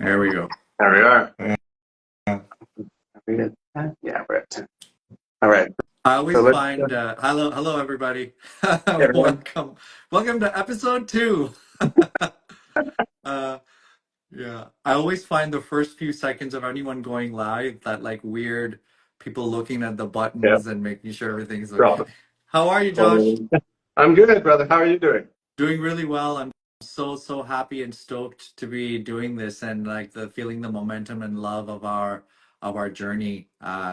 There we go. There we are. Yeah. Yeah, we're at 10. All right. I always So let's find hello everybody. everyone. Welcome to episode 2. uh, yeah, I always find the first few seconds of anyone going live that like weird people looking at the Yeah, buttons and making sure everything's okay. problem. How are you, Josh? Totally. I'm good, brother. How are you doing? Doing really well. I'm so happy and stoked to be doing this and like the feeling the momentum and love of our journey.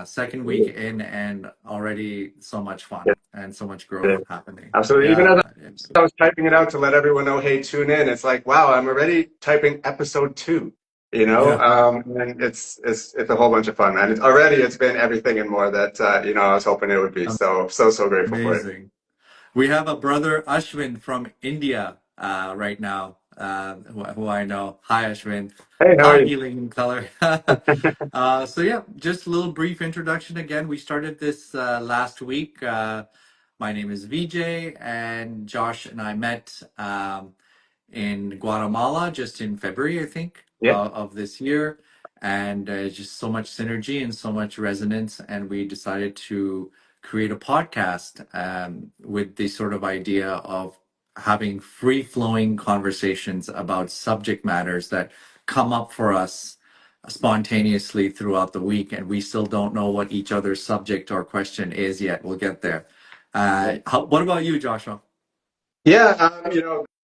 Second week in and already so much Yeah, fun and so much growth yeah, happening. absolutely. Even Yeah. as I was typing it out to let everyone know, hey, tune in. It's like, wow, I'm already typing episode 2. Yeah. And it's a whole bunch of fun, man. It's been everything and more that I was hoping it would be. So grateful for it. Amazing. We have a brother Ashwin from India right now, who I know. Hi, Ashwin. Hey, how are Hi, you? Healing in Color. So yeah, just a little brief introduction again. We started this last week. My name is VJ, and Josh and I met in Guatemala just in February, I think, Yeah. of this year. And just so much synergy and so much resonance. And we decided to create a podcast with the sort of idea of having free flowing conversations about subject matters that come up for us spontaneously throughout the week. And we still don't know what each other's subject or question is yet. We'll get there. What about you, Joshua? Yeah,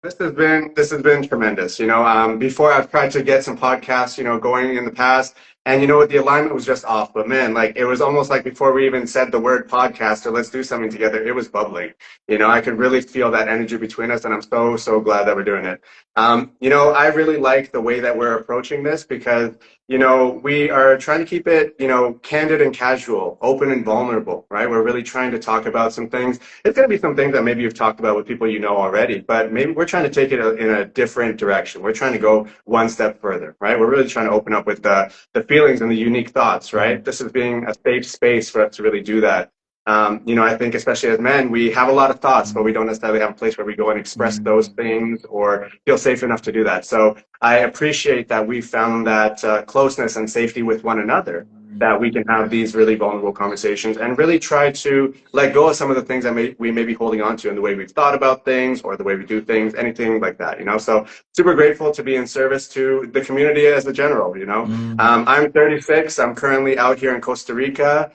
this has been tremendous. Before I've tried to get some podcasts, going in the past, and the alignment was just off. But man, like it was almost like before we even said the word podcast or let's do something together, it was bubbling. I could really feel that energy between us, and I'm so glad that we're doing it. I really like the way that we're approaching this because we are trying to keep it, candid and casual, open and vulnerable, right? We're really trying to talk about some things. It's going to be some things that maybe you've talked about with people you know already, but maybe we're trying to take it in a different direction. We're trying to go one step further, right? We're really trying to open up with the feelings and the unique thoughts, right? This is being a safe space for us to really do that. I think especially as men, we have a lot of thoughts, but we don't necessarily have a place where we go and express those things or feel safe enough to do that. So I appreciate that we found that closeness and safety with one another, that we can have these really vulnerable conversations and really try to let go of some of the things that we may be holding on to in the way we've thought about things or the way we do things, anything like that. So super grateful to be in service to the community as a general. Mm. I'm 36. I'm currently out here in Costa Rica,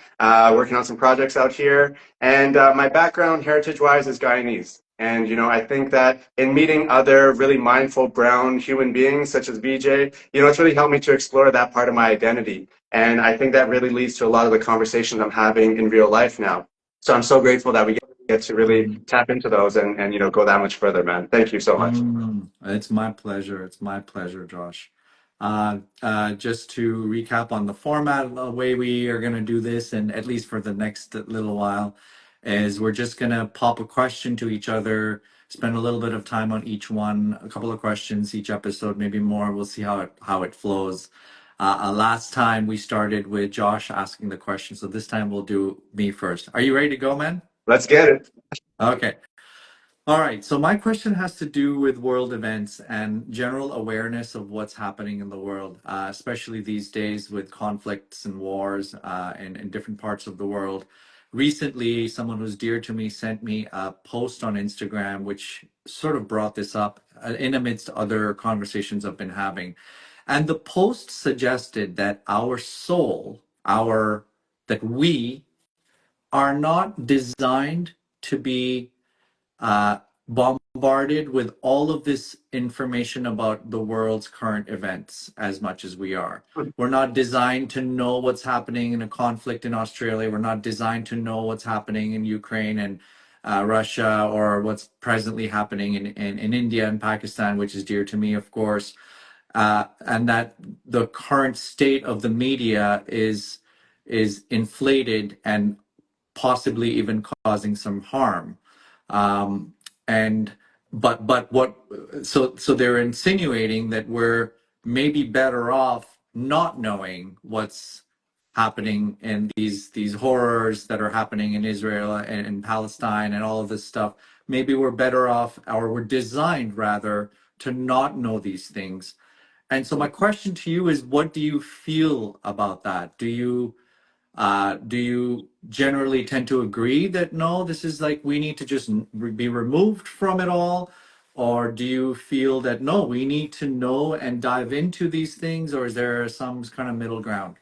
working on some projects out here. And my background, heritage-wise, is Guyanese. And, I think that in meeting other really mindful brown human beings such as VJ, it's really helped me to explore that part of my identity. And I think that really leads to a lot of the conversations I'm having in real life now. So I'm so grateful that we get to really tap into those and go that much further, man. Thank you so much. It's my pleasure. It's my pleasure, Josh. Just to recap on the format, the way we are going to do this, and at least for the next little while, is we're just going to pop a question to each other, spend a little bit of time on each one, a couple of questions each episode, maybe more. We'll see how it flows. Last time we started with Josh asking the question, so this time we'll do me first. Are you ready to go, man? Let's get it. Okay. All right, so my question has to do with world events and general awareness of what's happening in the world, especially these days with conflicts and wars in different parts of the world. Recently, someone who's dear to me sent me a post on Instagram, which sort of brought this up in amidst other conversations I've been having. And the post suggested that our soul, that we are not designed to be bombarded with all of this information about the world's current events as much as we are. We're not designed to know what's happening in a conflict in Australia. We're not designed to know what's happening in Ukraine and Russia, or what's presently happening in India and Pakistan, which is dear to me, of course. And that the current state of the media is inflated and possibly even causing some harm. Um, and but what so they're insinuating that we're maybe better off not knowing what's happening in these horrors that are happening in Israel and in Palestine and all of this stuff. Maybe we're better off, or we're designed rather, to not know these things. And so my question to you is, what do you feel about that? Do you generally tend to agree that no, this is like we need to just be removed from it all? Or do you feel that no, we need to know and dive into these things, or is there some kind of middle ground?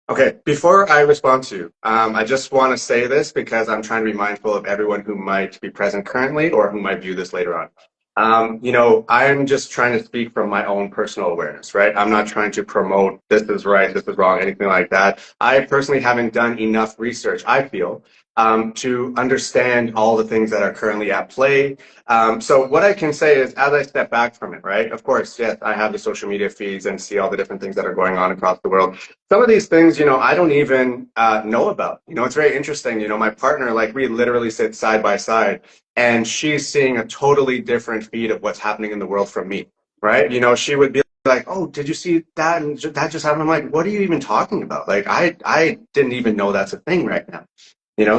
Okay, before I respond to you, I just want to say this because I'm trying to be mindful of everyone who might be present currently or who might view this later on. I'm just trying to speak from my own personal awareness, right? I'm not trying to promote this is right, this is wrong, anything like that. I personally haven't done enough research, I feel, to understand all the things that are currently at play. So what I can say is, as I step back from it, right? Of course, yes, I have the social media feeds and see all the different things that are going on across the world. Some of these things, I don't even know about. It's very interesting. My partner, like we literally sit side by side, and she's seeing a totally different feed of what's happening in the world from me, right? She would be like, "Oh, did you see that? And that just happened." I'm like, "What are you even talking about? Like, I didn't even know that's a thing right now."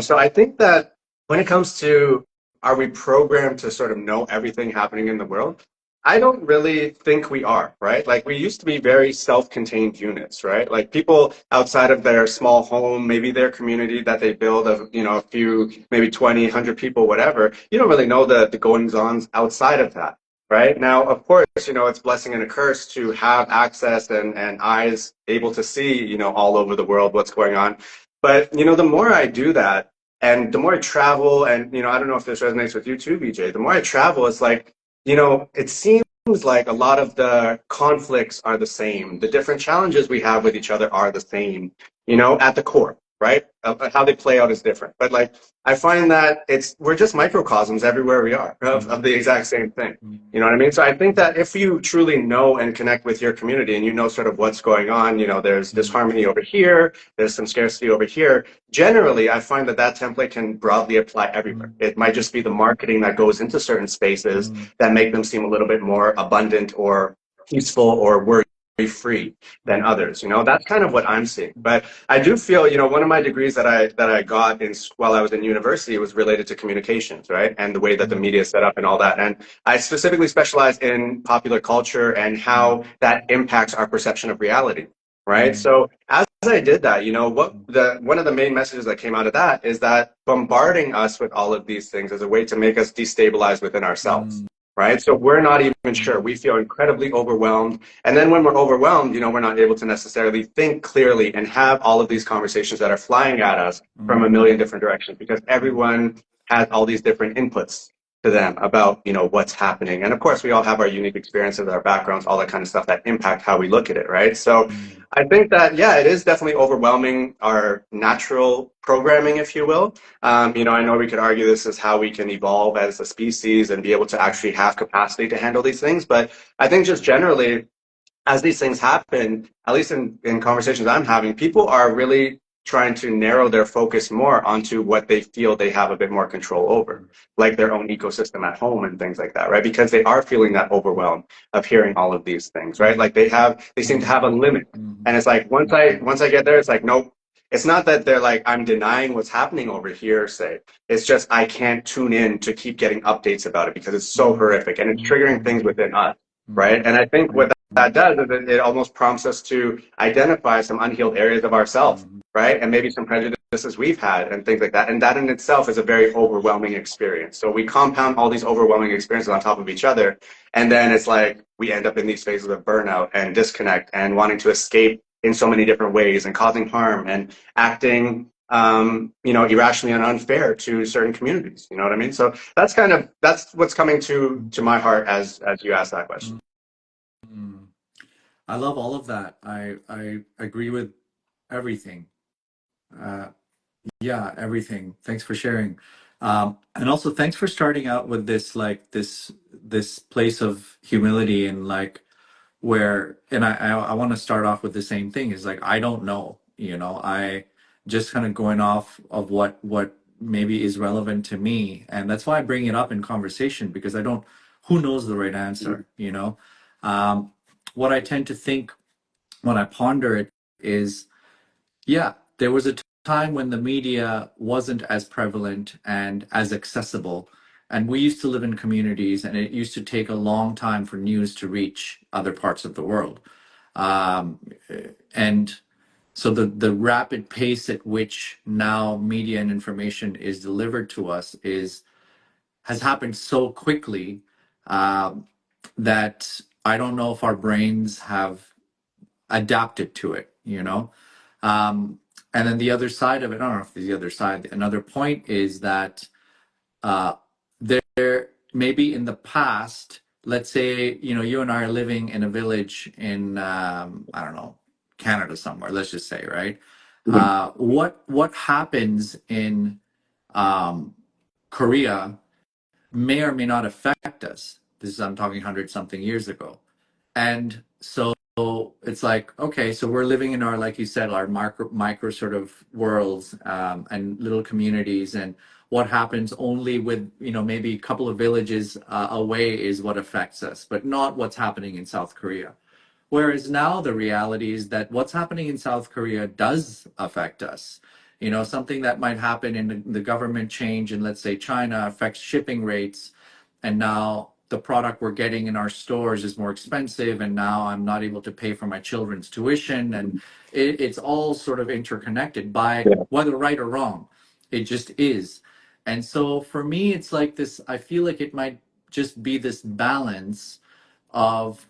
So I think that when it comes to are we programmed to sort of know everything happening in the world? I don't really think we are, right? Like we used to be very self-contained units, right? Like people outside of their small home, maybe their community that they build of, a few, maybe 20, 100 people, whatever. You don't really know the goings-ons outside of that, right? Now, of course, it's blessing and a curse to have access and eyes able to see, all over the world what's going on. But, the more I do that and the more I travel and, I don't know if this resonates with you too, BJ, the more I travel, it's like, it seems like a lot of the conflicts are the same. The different challenges we have with each other are the same, at the core, right? How they play out is different. But like, I find that we're just microcosms everywhere we are of the exact same thing. You know what I mean? So I think that if you truly know and connect with your community and you know sort of what's going on, there's disharmony over here, there's some scarcity over here. Generally, I find that template can broadly apply everywhere. It might just be the marketing that goes into certain spaces that make them seem a little bit more abundant or peaceful or worry-free than others. That's kind of what I'm seeing. But I do feel, one of my degrees that I got while I was in university was related to communications, right? And the way that the media is set up and all that. And I specifically specialize in popular culture and how that impacts our perception of reality, right? So as I did that, one of the main messages that came out of that is that bombarding us with all of these things is a way to make us destabilize within ourselves, right? So we're not even sure. We feel incredibly overwhelmed. And then when we're overwhelmed, we're not able to necessarily think clearly and have all of these conversations that are flying at us from a million different directions because everyone has all these different inputs to them about, what's happening. And of course, we all have our unique experiences, our backgrounds, all that kind of stuff that impact how we look at it, right? So I think that, yeah, it is definitely overwhelming our natural programming, if you will. I know we could argue this is how we can evolve as a species and be able to actually have capacity to handle these things. But I think just generally, as these things happen, at least in conversations I'm having, people are really trying to narrow their focus more onto what they feel they have a bit more control over, like their own ecosystem at home and things like that, right? Because they are feeling that overwhelm of hearing all of these things, right? Like they seem to have a limit. And it's like once I get there, it's like, nope. It's not that they're like, I'm denying what's happening over here, say. It's just I can't tune in to keep getting updates about it because it's so horrific and it's triggering things within us, right? And I think what that does is it almost prompts us to identify some unhealed areas of ourselves, right? And maybe some prejudices we've had and things like that. And that in itself is a very overwhelming experience. So we compound all these overwhelming experiences on top of each other. And then it's like we end up in these phases of burnout and disconnect and wanting to escape in so many different ways and causing harm and acting irrationally and unfair to certain communities. You know what I mean? So that's what's coming to my heart as you ask that question. Mm. I love all of that. I agree with everything. Uh, yeah, everything. Thanks for sharing. And also thanks for starting out with this place of humility and like where and I want to start off with the same thing is like I don't know, I just kind of going off of what maybe is relevant to me. And that's why I bring it up in conversation because I don't who knows the right answer. What I tend to think when I ponder it is, yeah, there was a time when the media wasn't as prevalent and as accessible. And we used to live in communities, and it used to take a long time for news to reach other parts of the world. Um, and so the rapid pace at which now media and information is delivered to us has happened so quickly, um, that I don't know if our brains have adapted to it, you know? And then the other side of it, I don't know if the other side, another point is that uh, there maybe in the past, let's say, you know, you and I are living in a village in, I don't know, Canada somewhere, let's just say, right? Mhm. What happens in um, Korea may or may not affect us. This is, I'm talking 100 something years ago. And so it's like, okay, so we're living in our, like you said, our micro sort of worlds, and little communities. And what happens only with, you know, maybe a couple of villages away is what affects us, but not what's happening in South Korea. Whereas now the reality is that what's happening in South Korea does affect us. You know, something that might happen in the government change in, let's say, China affects shipping rates. And now the product we're getting in our stores is more expensive. And now I'm not able to pay for my children's tuition. And it's all sort of interconnected by Yeah. whether right or wrong. It just is. And so for me, it's like this, I feel like it might just be this balance of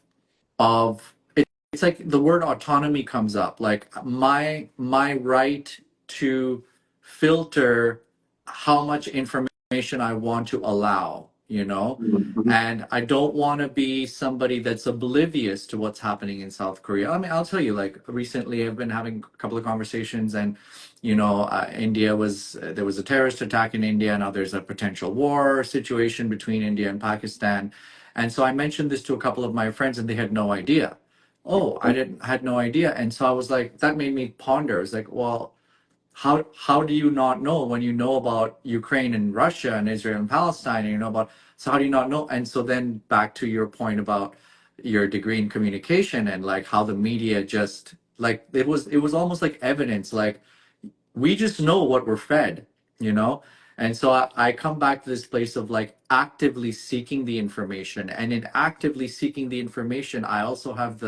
it's like the word autonomy comes up, like my right to filter how much information I want to allow, you know. Mhm. And I don't want to be somebody that's oblivious to what's happening in South Korea. I mean, I'll tell you, like recently I've been having a couple of conversations, and you know, India was there was a terrorist attack in India. Now there's a potential war situation between India and Pakistan. And so I mentioned this to a couple of my friends, and they had no idea. Oh, I didn't had no idea. And so I was like, that made me ponder. It's like, well, how do you not know when you know about Ukraine and Russia and Israel and Palestine, and you know about, so how do you not know? And so then back to your point about your degree in communication, and like how the media just like it was almost like evidence, like we just know what we're fed, you know? And so I come back to this place of like actively seeking the information. And in actively seeking the information, I also have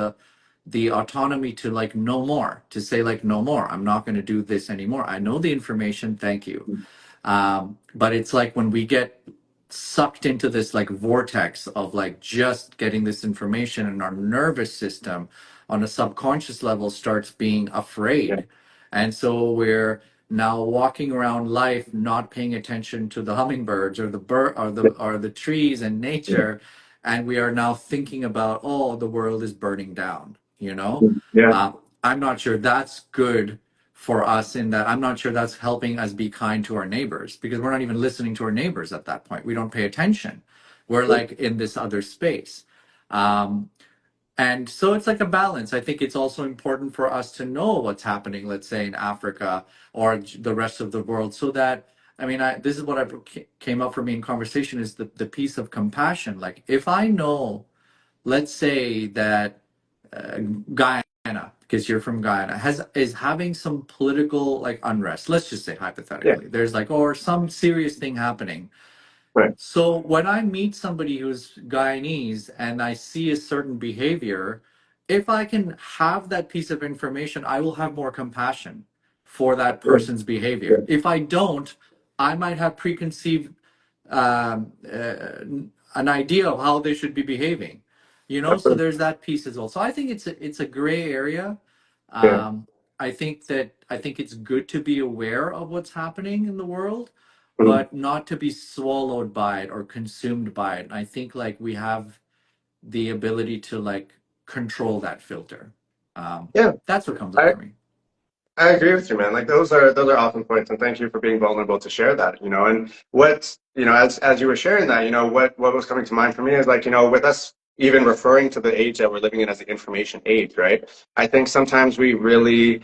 the autonomy to like know more, to say like no more. I'm not going to do this anymore. I know the information. Thank you. But it's like when we get sucked into this like vortex of like just getting this information, and our nervous system on a subconscious level starts being Yeah. afraid. And so we're now walking around life not paying attention to the hummingbirds or the bird or the trees and Yeah. nature, and we are now thinking about, oh, the world is burning down, you know. Yeah. uh, I'm not sure that's good for us, in that I'm not sure that's helping us be kind to our neighbors, because we're not even listening to our neighbors at that point. We don't pay attention. We're like in this other space. Um, and so it's like a balance. I think it's also important for us to know what's happening, let's say in Africa or the rest of the world, so that, I mean, this is what came up for me in conversation, is the piece of compassion. Like if I know, let's say that Guyana, because you're from Guyana, is having some political like unrest. Let's just say Yeah. hypothetically, there's like, or some serious thing happening. Right. So when I meet somebody who's Guyanese and I see a certain behavior, if I can have that piece of information, I will have more compassion for that Yeah. person's Yeah. behavior. If I don't, I might have preconceived um, uh, an idea of how they should be behaving. You know, so Absolutely. there's that piece as well. So I think it's a gray area. Yeah. I think it's good to be aware of what's happening in the world, Mhm. but not to be swallowed by it or consumed by it. I think like we have the ability to like control that filter. Yeah. That's what comes up I, for me. I agree with you, man. Like those are awesome points, and thank you for being vulnerable to share that. You know, and what as you were sharing that, what was coming to mind for me is like, with us even referring to the age that we're living in as the information age, right? I think sometimes we really,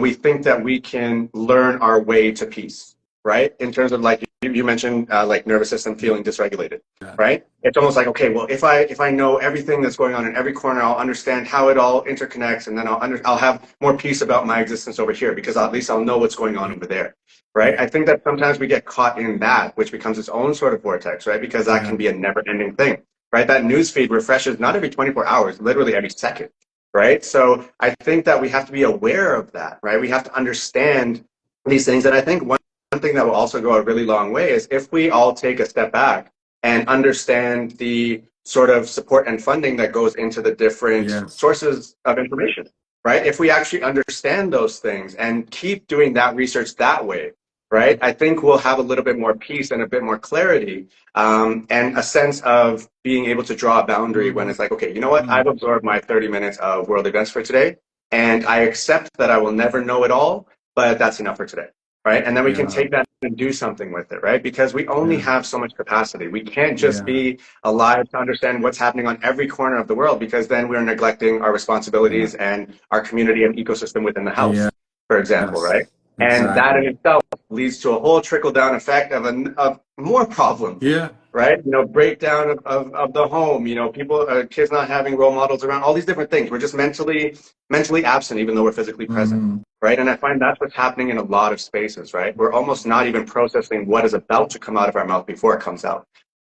we think that we can learn our way to peace, right? In terms of like you mentioned, like nervous system Yeah. feeling dysregulated, Yeah. right? It's almost like, okay, well, if I know everything that's going on in every corner, I'll understand how it all interconnects, and then I'll have more peace about my existence over here, because at least I'll know what's going on over there. right? Yeah. I think that sometimes we get caught in that, which becomes its own sort of vortex, right? Because that Yeah. can be a never-ending thing, right? That news feed refreshes not every 24 hours, literally every second, right? So I think that we have to be aware of that, right? We have to understand these things. And I think one thing that will also go a really long way is if we all take a step back and understand the sort of support and funding that goes into the different Yes. sources of information, right? If we actually understand those things and keep doing that research that way, right? I think we'll have a little bit more peace and a bit more clarity, and a sense of being able to draw a boundary when Mhm. it's like, okay, you know what? I've absorbed my 30 minutes of world events for today, and I accept that I will never know it all, but that's enough for today, right? And then we can Yeah. take that and do something with it, right? Because we only Yeah. have so much capacity. We can't just Yeah. be alive to understand what's happening on every corner of the world, because then we're neglecting our Yeah. responsibilities and our community and ecosystem within the house, for example, Yes. right? And that in Exactly. itself leads to a whole trickle down effect of more problems, Yeah. right? Breakdown of the home, people, kids not having role models around, all these different things. We're just mentally absent, even though we're physically present, Hmm. right? And I find that's what's happening in a lot of spaces, right? We're almost not even processing what is about to come out of our mouth before it comes out,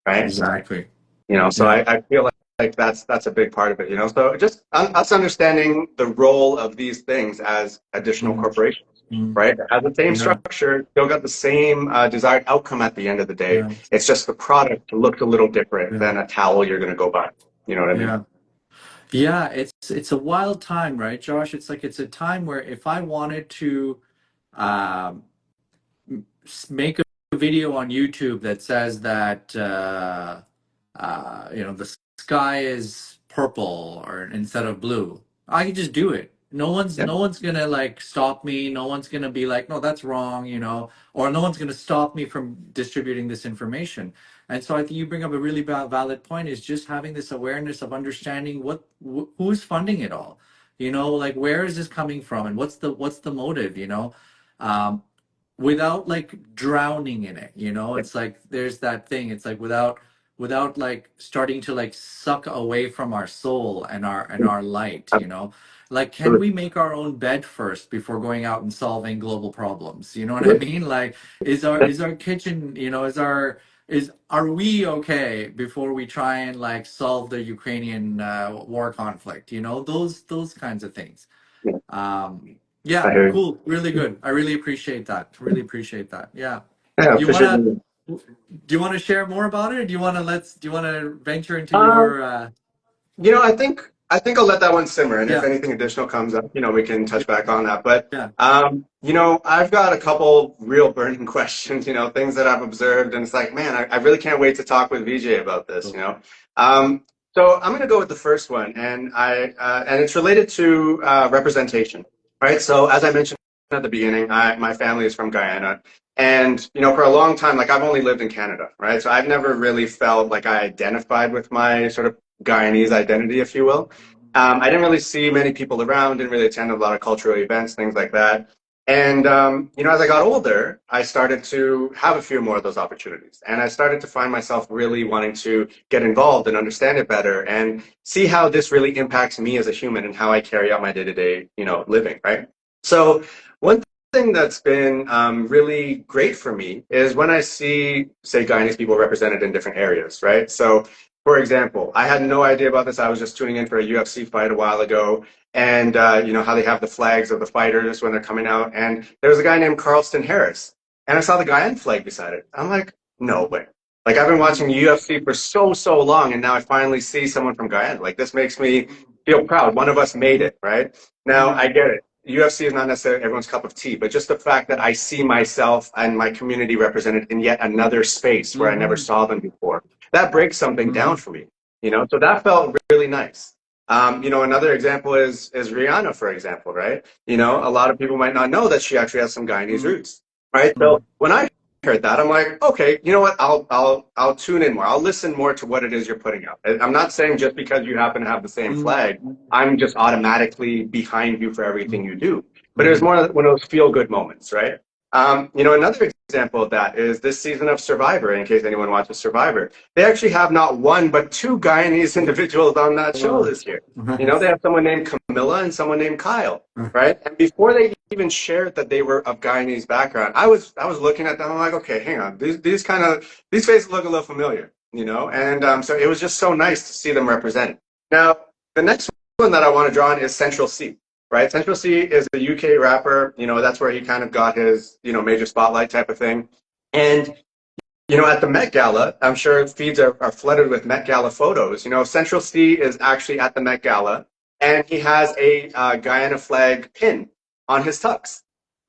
right? Exactly. So Yeah. I feel like that's a big part of it. So just us understanding the role of these things as additional Mm. corporations, Mm. right? It has the same Yeah. structure, still got the same desired outcome at the end of the day. Yeah. It's just the product looks a little different Yeah. than a towel you're going to go buy. You know what I mean? Yeah. Yeah. It's a wild time, right, Josh? It's like it's a time where if I wanted to um, make a video on YouTube that says that the sky is purple or instead of blue, I can just do it. Yeah. No one's gonna like stop me. No one's gonna be like, no, that's wrong, or no one's gonna stop me from distributing this information. And so I think you bring up a really valid point is just having this awareness of understanding who's funding it all. Like where is this coming from and what's the motive, um, without like drowning in it. It's like there's that thing. It's like without like starting to like suck away from our soul and our light. Like, can we make our own bed first before going out and solving global problems? You know what I mean? Like, is our kitchen, are we okay before we try and like solve the Ukrainian war conflict? Those kinds of things. I Yeah, hear you. cool. Really good. I really appreciate that. Really appreciate that. Yeah. Yeah, You appreciate wanna it. do you wanna share more about it? Or do you wanna venture into Um, your I think I'll let that one simmer, and if yeah, anything additional comes up, we can touch back on that. But yeah. I've got a couple real burning questions, things that I've observed, and it's like, man, I really can't wait to talk with VJ about this. Um, so I'm going to go with the first one, and it's related to representation, right? So as I mentioned at the beginning, my family is from Guyana. And, for a long time, like I've only lived in Canada, right? So I've never really felt like I identified with my sort of Guyanese identity, if you will. I didn't really see many people around, didn't really attend a lot of cultural events, things like that. And, as I got older, I started to have a few more of those opportunities. And I started to find myself really wanting to get involved and understand it better and see how this really impacts me as a human and how I carry out my day-to-day, living, right? So one thing that's been really great for me is when I see, say, Guyanese people represented in different areas, right? So for example, I had no idea about this. I was just tuning in for a UFC fight a while ago, and how they have the flags of the fighters when they're coming out. And there was a guy named Carlston Harris, and I saw the Guyana flag beside it. I'm like, no way. Like I've been watching UFC for so long, and now I finally see someone from Guyana. Like this makes me feel proud. One of us made it, right? Now I get it. UFC is not necessarily everyone's cup of tea, but just the fact that I see myself and my community represented in yet another space where I never Mm-hmm. saw them before, that breaks something Mm-hmm. down for me, so that felt really nice. Another example is Rihanna, for example, right? A lot of people might not know that she actually has some Guyanese roots, right? So when I heard that, I'm like, okay, you know what? I'll tune in more. I'll listen more to what it is you're putting out. I'm not saying just because you happen to have the same flag, I'm just automatically behind you for everything you do. But it was more one of those feel good moments, right? Another example of that is this season of Survivor, in case anyone watches Survivor. They actually have not one, but two Guyanese individuals on that show this year. You know, they have someone named Camilla and someone named Kyle, right? And before they even shared that they were of Guyanese background, I was looking at them. I'm like, okay, hang on, these faces look a little familiar, you know. And so it was just so nice to see them represented. Now, the next one that I want to draw on is Central Cee. Right, Central Cee is a UK rapper. You know, that's where he kind of got his, you know, major spotlight type of thing. And you know, at the Met Gala, I'm sure feeds are flooded with Met Gala photos. You know, Central Cee is actually at the Met Gala, and he has a Guyana flag pin on his tux,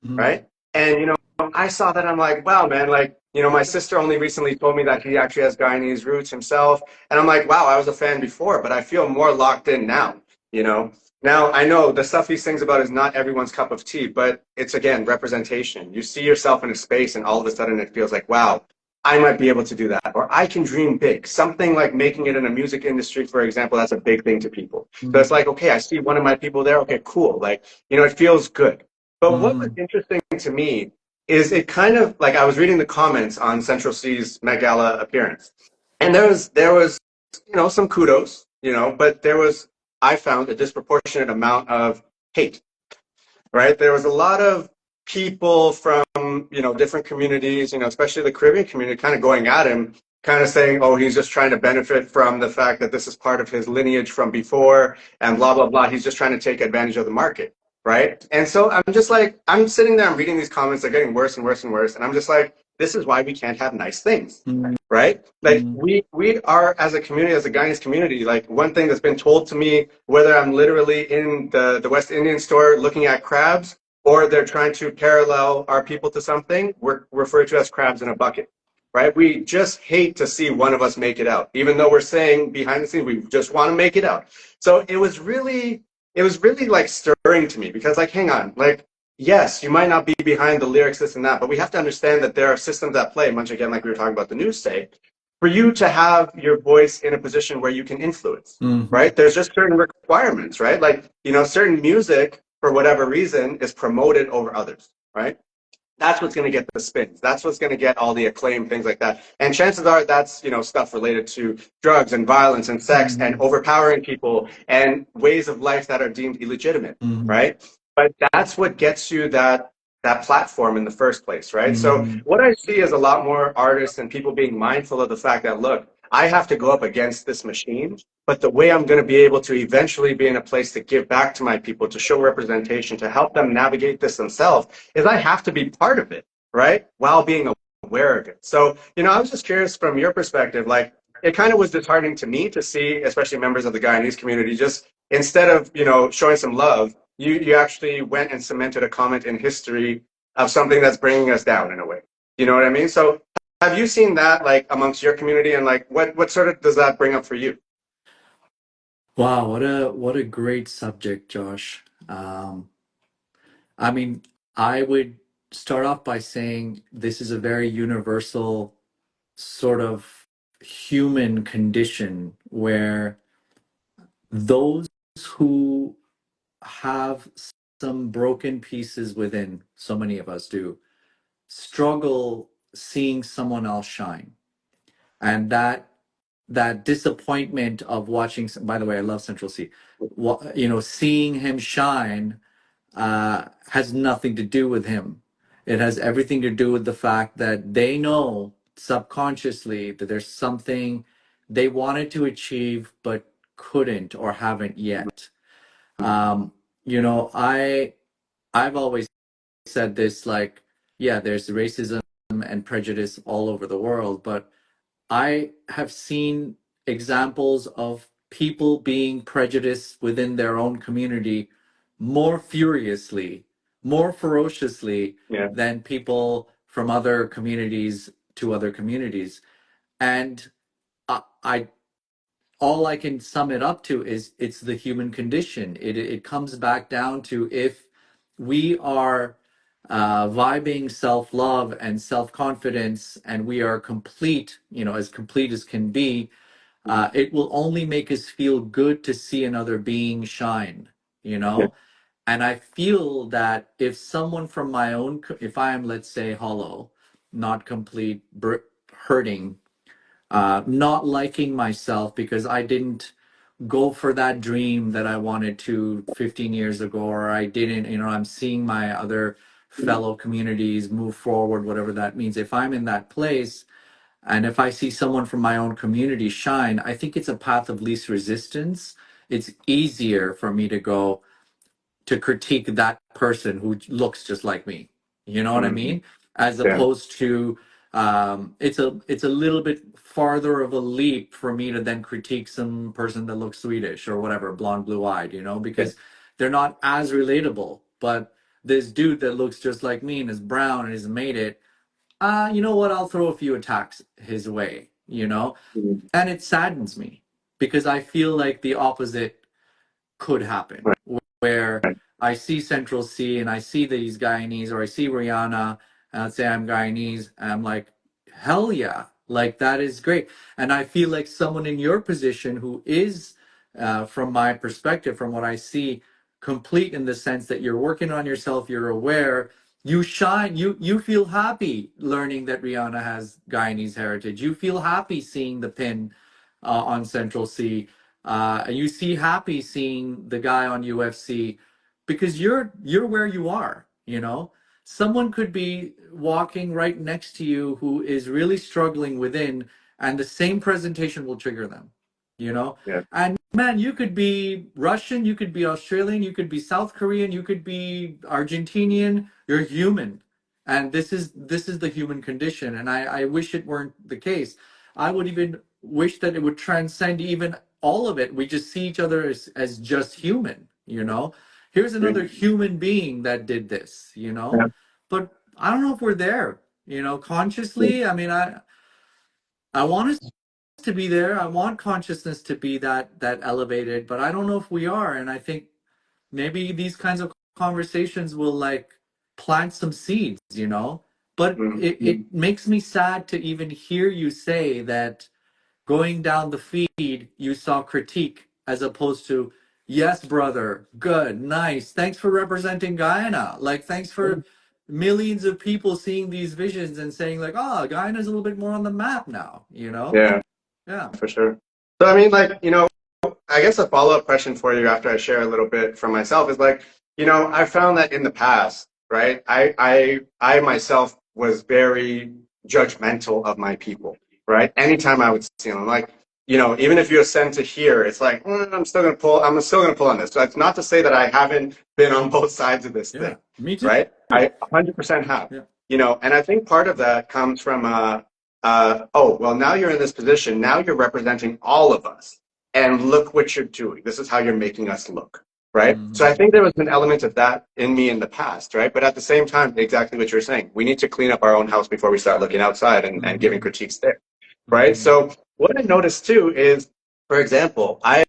right? And you know, I saw that, I'm like, wow, man, like, you know, my sister only recently told me that he actually has Guyanese roots himself, and I'm like, wow, I was a fan before, but I feel more locked in now, you know. Now, I know the stuff he sings about is not everyone's cup of tea, but it's, again, representation. You see yourself in a space, and all of a sudden it feels like, wow, I might be able to do that. Or I can dream big. Something like making it in a music industry, for example, that's a big thing to people. So it's like, okay, I see one of my people there. Okay, cool. Like, you know, it feels good. But what was interesting to me is it kind of like I was reading the comments on Central Cee's Met Gala appearance, and there was you know some kudos, you know, but there was, I found, a disproportionate amount of hate. Right, there was a lot of people from, you know, different communities, you know, especially the Caribbean community, kind of going at him, kind of saying, oh, he's just trying to benefit from the fact that this is part of his lineage from before, and blah blah blah. He's just trying to take advantage of the market. Right, and so I'm just like, I'm sitting there, I'm reading these comments, they're getting worse and worse and worse, and I'm just like, this is why we can't have nice things. Right, like we are, as a community, as a Guyanese community, like, one thing that's been told to me, whether I'm literally in the West Indian store looking at crabs, or they're trying to parallel our people to something, we're referred to as crabs in a bucket. Right, we just hate to see one of us make it out, even though we're saying behind the scenes we just want to make it out. So it was really like stirring to me, because, like, hang on, like, yes, you might not be behind the lyrics, this and that, but we have to understand that there are systems at play, much again like we were talking about the news today, for you to have your voice in a position where you can influence. Right, there's just certain requirements, right? Like, you know, certain music, for whatever reason, is promoted over others, right? That's what's going to get the spins. That's what's going to get all the acclaim, things like that. And chances are that's, you know, stuff related to drugs and violence and sex and overpowering people and ways of life that are deemed illegitimate, right? But that's what gets you that platform in the first place, right? So what I see is a lot more artists and people being mindful of the fact that, look, I have to go up against this machine, but the way I'm going to be able to eventually be in a place to give back to my people, to show representation, to help them navigate this themselves, is I have to be part of it, right? While being aware of it. So, you know, I was just curious from your perspective, like, it kind of was disheartening to me to see, especially members of the Guyanese community, just instead of, you know, showing some love, you actually went and cemented a comment in history of something that's bringing us down in a way. You know what I mean? So have you seen that, like, amongst your community, and like what sort of does that bring up for you? Wow, what a great subject, Josh. I mean, I would start off by saying this is a very universal sort of human condition where those who have some broken pieces within, so many of us do, struggle seeing someone else shine. And that disappointment of watching, by the way, I love Central Cee, you know, seeing him shine has nothing to do with him. It has everything to do with the fact that they know subconsciously that there's something they wanted to achieve but couldn't or haven't yet. You know, I've always said this, like, yeah, there's racism and prejudice all over the world, but I have seen examples of people being prejudiced within their own community more furiously, more ferociously Yeah. than people from other communities to other communities. And I all I can sum it up to is it's the human condition. It comes back down to, if we are vibing self-love and self-confidence, and we are complete, you know, as complete as can be, it will only make us feel good to see another being shine, you Yeah. know? And I feel that if someone from my own, if I am, let's say, hollow, not complete hurting, not liking myself because I didn't go for that dream that I wanted to 15 years ago, or I didn't, I'm seeing my other fellow communities move forward, whatever that means. If I'm in that place and if I see someone from my own community shine, I think it's a path of least resistance. It's easier for me to go to critique that person who looks just like me. You know what I Mm-hmm. mean? As Yeah. opposed to it's a little bit farther of a leap for me to then critique some person that looks Swedish or whatever, blonde, blue eyed, Yeah. because they're not as relatable. But this dude that looks just like me and is brown and has made it, you know what? I'll throw a few attacks his way. Mhm. And it saddens me because I feel like the opposite could happen Right. where I see Central Cee and I see these Guyanese, or I see Rihanna and I'd say I'm Guyanese and I'm like, hell yeah, like that is great. And I feel like someone in your position who is, from my perspective, from what I see, complete in the sense that you're working on yourself, you're aware, you shine, you feel happy learning that Rihanna has Guyanese heritage. You feel happy seeing the pin on Central Cee. You see happy seeing the guy on UFC because you're where you are. Someone could be walking right next to you who is really struggling within, and the same presentation will trigger them. Yeah. And man, you could be Russian, you could be Australian, you could be South Korean, you could be Argentinian. You're human. And this is the human condition. And I wish it weren't the case. I would even wish that it would transcend even all of it. We just see each other as just human. Here's another Agree. human being that did this. Yeah. But I don't know if we're there, Yeah. consciously. I mean, I want us to be there. I want consciousness to be that elevated, but I don't know if we are. And I think maybe these kinds of conversations will like plant some seeds. But it makes me sad to even hear you say that going down the feed, you saw critique as opposed to, yes, brother, good, nice. Thanks for representing Guyana. Like, thanks for millions of people seeing these visions and saying, like, oh, Guyana's a little bit more on the map now. Yeah, Yeah. for sure. So, I mean, like, I guess a follow-up question for you after I share a little bit from myself is like, I found that in the past, right? I myself was very judgmental of my people, right? Anytime I would see them, I'm like, even if you ascend to here, it's like, I'm still gonna pull on this. So that's not to say that I haven't been on both sides of this Yeah. thing, Me too. right? I 100% have, Yeah. and I think part of that comes from, oh, well, now you're in this position. Now you're representing all of us. And look what you're doing. This is how you're making us look, right? So I Mm-hmm. think there was an element of that in me in the past, right? But at the same time, exactly what you're saying. We need to clean up our own house before we start looking outside and giving Mm-hmm. critiques there, right? Mm-hmm. So what I noticed too is, for example, I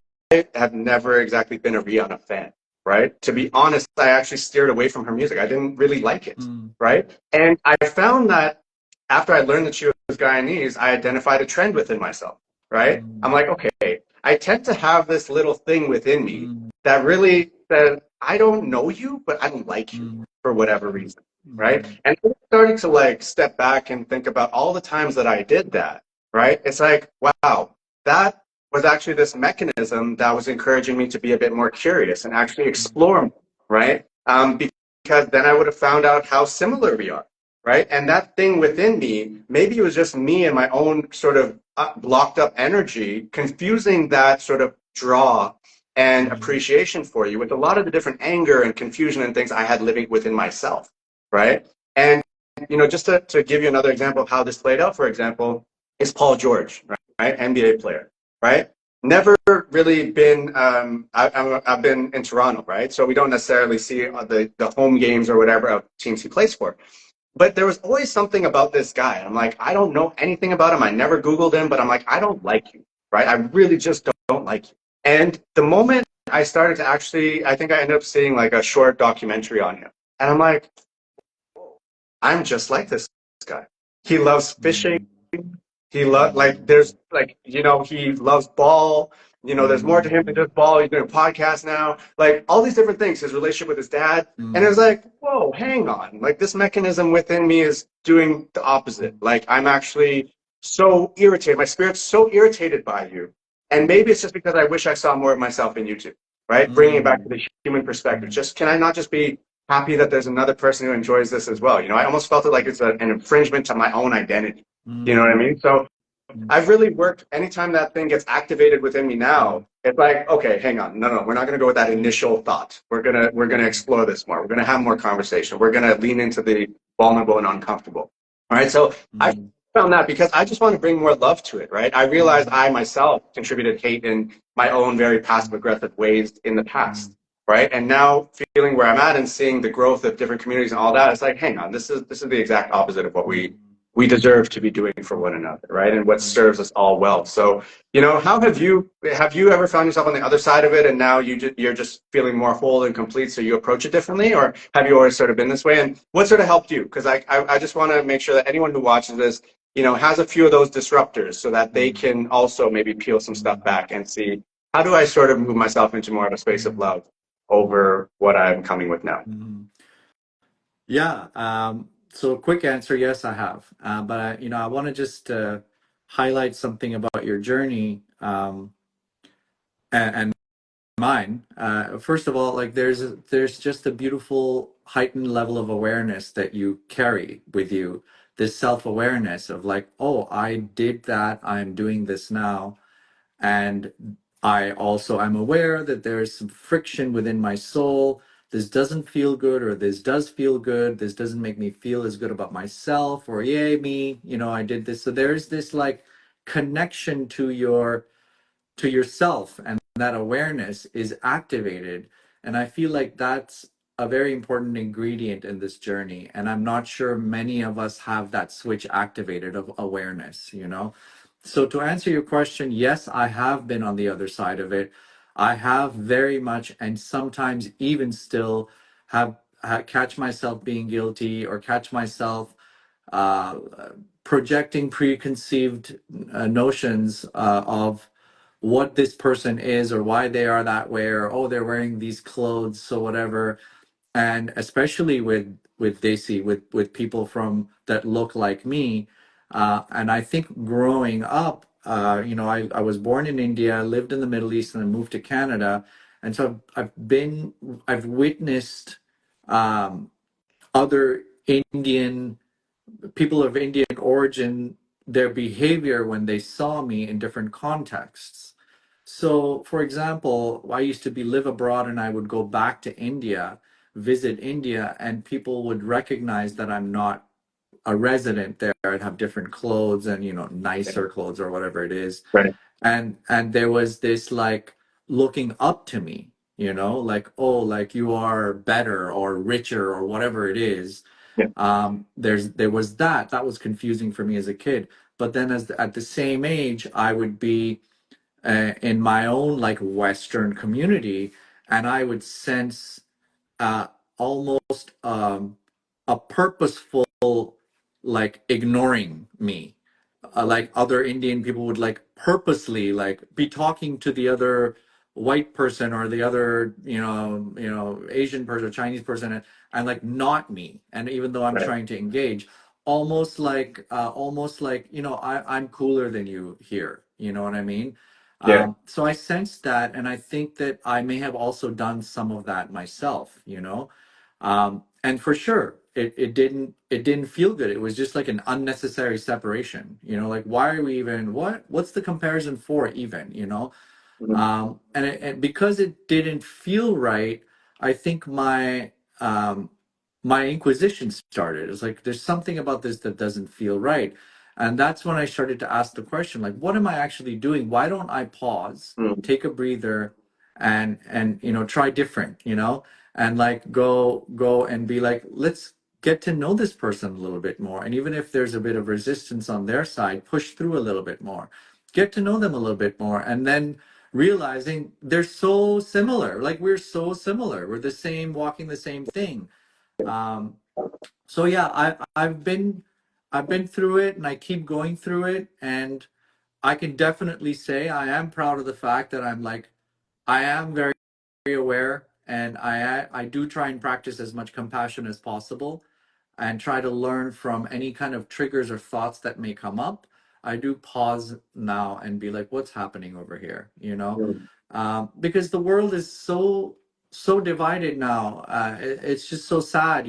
have never exactly been a Rihanna fan, right? To be honest, I actually steered away from her music. I didn't really like it, Mm-hmm. right? And I found that after I learned that she was Guyanese, I identified a trend within myself, right? I'm like, okay, I tend to have this little thing within me Mm-hmm. that really says, I don't know you, but I don't like you Mm-hmm. for whatever reason, right? Mm-hmm. And I started to like step back and think about all the times that I did that, right? It's like, wow, that was actually this mechanism that was encouraging me to be a bit more curious and actually explore more, right? Because then I would have found out how similar we are, right? And that thing within me, maybe it was just me and my own sort of blocked up energy, confusing that sort of draw and appreciation for you with a lot of the different anger and confusion and things I had living within myself, right? And, just to give you another example of how this played out, for example, is Paul George, right? NBA player, right? Never really been, I've been in Toronto, right? So we don't necessarily see the home games or whatever of teams he plays for. But there was always something about this guy. I'm like, I don't know anything about him. I never Googled him, but I'm like, I don't like you, right? I really just don't like you. And the moment I started to actually, I think I ended up seeing like a short documentary on him. And I'm like, I'm just like this guy. He loves fishing. He loves, like, there's like, he loves ball. You know, there's more to him than Mm, just ball. He's doing a podcast now, like all these different things. His relationship with his dad, and it was mm, like, whoa, hang on, like this mechanism within me is doing the opposite. Like I'm actually so irritated. My spirit's so irritated by you, and maybe it's just because I wish I saw more of myself in you too, right? Bringing it back to mm, the human perspective. Just can I not just be happy that there's another person who enjoys this as well? You know, I almost felt it like it's an infringement to my own identity. You know what I mm, mean? So mm, I've really worked anytime that thing gets activated within me now, it's like, okay, hang on. No, we're not gonna go with that initial thought. We're gonna explore this more. We're gonna have more conversation. We're gonna lean into the vulnerable and uncomfortable. All right. So I mm, found that because I just want to bring more love to it, right? I realized mm, I myself contributed hate in my own very passive aggressive ways in the mm, past. Right. And now feeling where I'm at and seeing the growth of different communities and all that, it's like, hang on, this is the exact opposite of what we deserve to be doing for one another, right? And what mm. serves us all well. So, you know, how have you ever found yourself on the other side of it, and now you're just feeling more whole and complete, so you approach it differently, or have you always sort of been this way? And what sort of helped you? Because I just want to make sure that anyone who watches this, you know, has a few of those disruptors, so that they Mm, can also maybe peel some stuff mm, back and see how do I sort of move myself into more of a space of mm, love over what I'm coming with now. mm. Yeah. So quick answer, yes, I have. But I want to just highlight something about your journey and mine. First of all, like there's just a beautiful heightened level of awareness that you carry with you. This self-awareness of like, oh, I did that. I'm doing this now. And I also am aware that there's some friction within my soul. This doesn't feel good, or this does feel good. This doesn't make me feel as good about myself, or yay, me, I did this. So there's this like connection to yourself, and that awareness is activated. And I feel like that's a very important ingredient in this journey. And I'm not sure many of us have that switch activated of awareness. So to answer your question, yes, I have been on the other side of it. I have very much, and sometimes even still catch myself being guilty, or catch myself uh, projecting preconceived notions of what this person is, or why they are that way, or oh, they're wearing these clothes, so whatever. And especially with Desi, with people from that look like me. And I think growing up, I was born in India, lived in the Middle East, and I moved to Canada. And so I've witnessed um, other Indian people of Indian origin, their behavior when they saw me in different contexts. So, for example, I used to live abroad, and I would go back to India, visit India, and people would recognize that I'm not a resident there. I'd have different clothes, and nicer clothes, or whatever it is. Right. And there was this like looking up to me, like, oh, like you are better or richer or whatever it is. Yeah. There was that was confusing for me as a kid. But then at the same age, I would be in my own like Western community, and I would sense uh, almost a purposeful like ignoring me. Like other Indian people would like purposely like be talking to the other white person, or the other Asian person or Chinese person, and like not me. And even though I'm Right. trying to engage, almost like I'm cooler than you here. You know what I mean? Yeah. So I sensed that, and I think that I may have also done some of that myself. And for sure, it didn't feel good. It was just like an unnecessary separation. Like, why are we even, what's the comparison for even? Mhm. And because it didn't feel right, I think my inquisition started. It's like there's something about this that doesn't feel right. And that's when I started to ask the question, like, what am I actually doing? Why don't I pause, Mhm. take a breather, and try different, and like go and be like, let's get to know this person a little bit more. And even if there's a bit of resistance on their side, push through a little bit more, get to know them a little bit more, and then realizing they're so similar. Like, we're so similar. We're the same, walking the same thing. Um, so yeah, I've been through it, and I keep going through it, and I can definitely say I am proud of the fact that I am very aware, and I do try and practice as much compassion as possible and try to learn from any kind of triggers or thoughts that may come up. I do pause now and be like, what's happening over here? Mm. Because the world is so divided now. It's just so sad.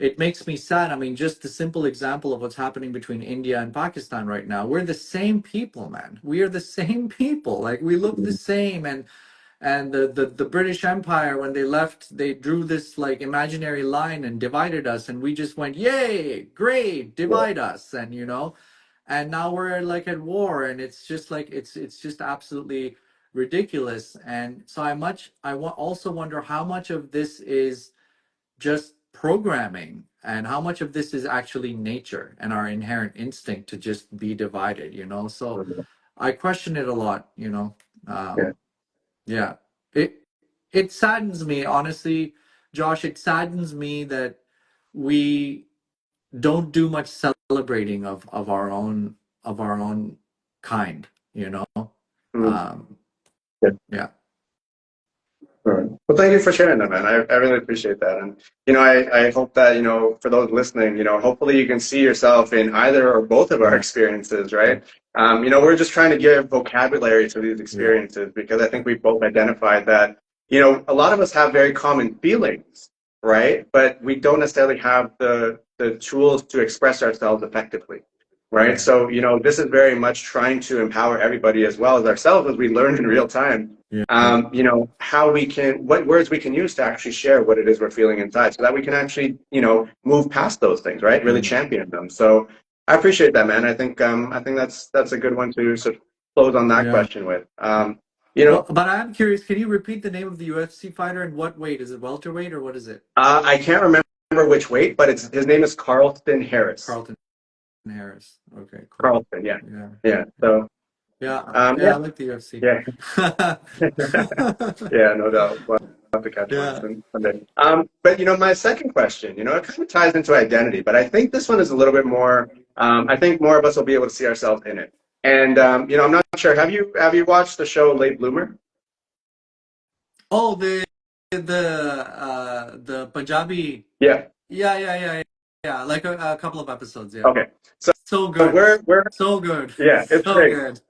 It makes me sad. I mean, just the simple example of what's happening between India and Pakistan right now. We're the same people, man. We are the same people. Like, we look the same. And the British Empire, when they left, they drew this like imaginary line and divided us, and we just went, yay, great, Yeah. divide us. And now we're like at war, and it's just like it's just absolutely ridiculous. And so also wonder how much of this is just programming, and how much of this is actually nature and our inherent instinct to just be divided. So I question it a lot. Yeah. Yeah. It saddens me, honestly, Josh. It saddens me that we don't do much celebrating of our own kind. Mm. Um, yeah. All right. Well, thank you for sharing that, man. I really appreciate that. And, I hope that, for those listening, hopefully you can see yourself in either or both of our Yeah. experiences, right? We're just trying to give vocabulary to these Yeah. experiences because I think we both identified that, a lot of us have very common feelings, right? But we don't necessarily have the tools to express ourselves effectively, right? Yeah. So, this is very much trying to empower everybody as well as ourselves as we learn in real time Yeah. what words we can use to actually share what it is we're feeling inside so that we can actually, move past those things, right? Really Mm. champion them. So I appreciate that, man. I think that's a good one to sort of close on that Yeah. question with. Well, but I'm curious, can you repeat the name of the UFC fighter and what weight? Is it welterweight or what is it? I can't remember which weight, but his name is Carlston Harris. Carlton Harris. Okay, cool. Carlston, yeah. Yeah. Yeah. Yeah. So, Yeah, I yeah, like the UFC. yeah. Yeah, no doubt. We'll have to catch one Yeah. someday. But my second question, it kind of ties into identity, but I think this one is a little bit more. I think more of us will be able to see ourselves in it. And I'm not sure. Have you watched the show Late Bloomer? Oh, the Punjabi. Yeah. Yeah, yeah, yeah, yeah. Yeah, like a couple of episodes, yeah. Okay. So So good. we're So good. yeah, it's So great. good.